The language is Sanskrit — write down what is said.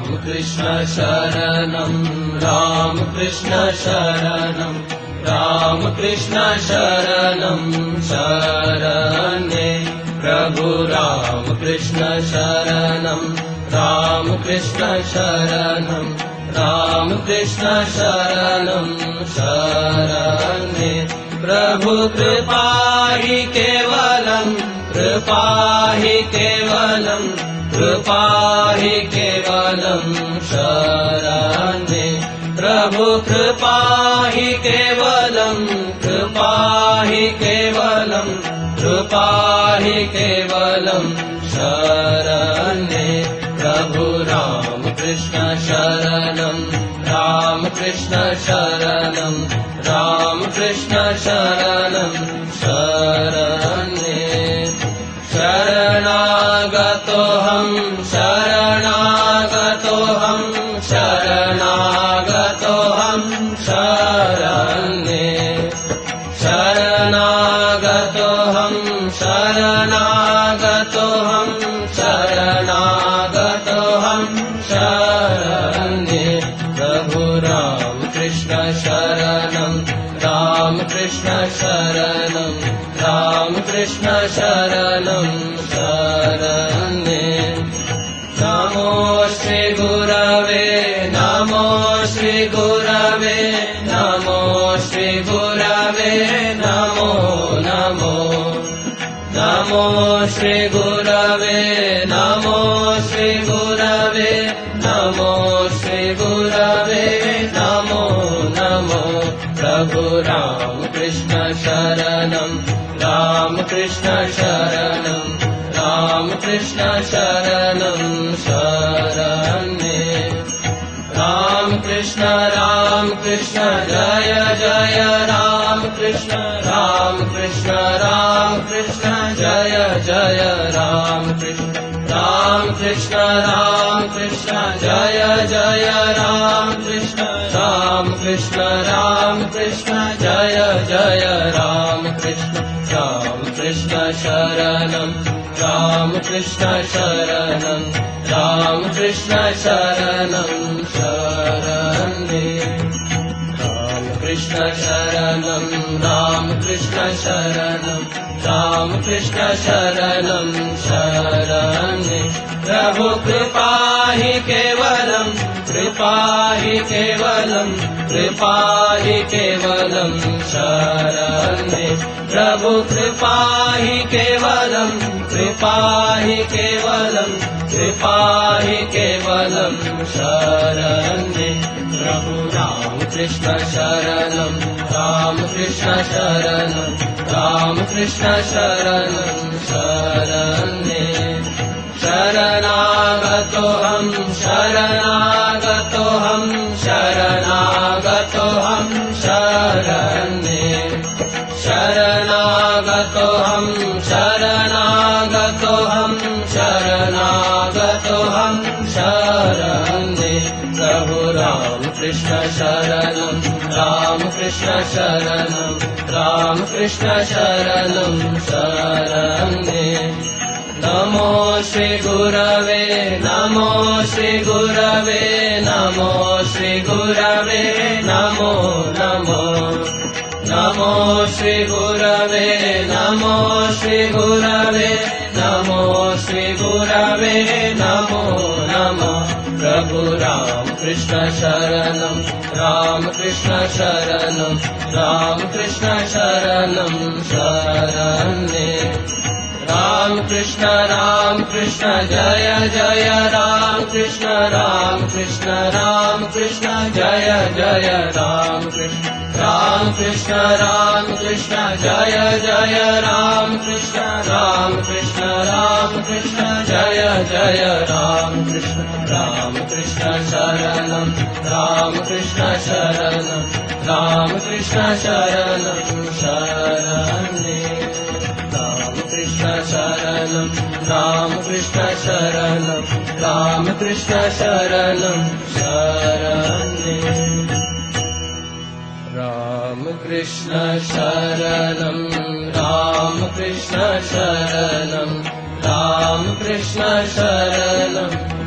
कृष्ण शरणं राम कृष्ण शरणं राम कृष्ण शरणं शरण्ये प्रभु राम कृष्ण शरणं राम कृष्ण शरणं राम कृष्ण शरणं शरण्ये प्रभु कृपा हि केवलं कृपा हि केवलं कृपा हि केवलं शरण्ये प्रभु कृपा हि केवलं कृपा हि केवलं कृपा हि केवलं शरण्ये प्रभु राम कृष्ण शरणं राम कृष्ण शरणं राम कृष्ण शरणं शरण्ये शरणागतोऽहं शरणागतोऽहं शरणागतोऽहं शरण्ये शरणागतोऽहं शरणागतोऽहं शरणागतोऽहं शरण्ये प्रभु राम कृष्ण शरणं राम कृष्ण शरणं राम कृष्ण शरणं शरण्ये नमो श्री गुरवे नमो श्री गुरवे नमो श्री गुरवे नमो नमो नमो श्री गुरवे नमो श्री गुरवे नमो श्री गुरवे नमो नमो प्रभु राम कृष्ण शरणं राम कृष्ण शरणं राम कृष्ण शरणं शरण्ये राम कृष्ण जय जय राम कृष्ण जय जय राम कृष्ण जय जय राम कृष्ण जय जय राम कृष्ण शरणं राम कृष्ण शरणं राम कृष्ण शरणं शरण्ये राम कृष्ण शरणं राम कृष्ण शरणं राम कृष्ण शरणं शरण्ये प्रभु कृपा हि केवलं कृपा हि केवलं कृपा हि केवलं शरण्ये प्रभु कृपा हि केवलं कृपा हि केवलं कृपा हि केवलं शरण्ये प्रभु राम कृष्ण शरणं राम कृष्ण शरणं राम कृष्ण शरणं शरण्ये शरणागतोऽहं शरणागतोऽहं शरणागतोऽहं शरण्ये शरणागतोऽहं शरणागतोऽहं शरणागतोऽहं शरण्ये प्रभु राम कृष्ण शरणं राम कृष्ण शरणं राम कृष्ण शरणं शरण्ये नमो श्री गुरवे नमो श्री गुरवे नमो श्री गुरवे नमो नमो नमो श्री गुरवे नमो श्री गुरवे नमो श्री गुरवे नमो नमो प्रभु राम कृष्ण शरणं राम कृष्ण शरणं राम कृष्ण शरणं शरण्ये राम कृष्ण जय जय राम कृष्ण जय जय राम कृष्ण जय जय राम कृष्ण जय जय राम कृष्ण शरणं राम कृष्ण शरणं राम कृष्ण शरणं शरण्ये राम कृष्ण शरणं राम कृष्ण शरणं राम कृष्ण शरणं शरण्ये राम कृष्ण शरणं राम कृष्ण शरणं राम कृष्ण शरणं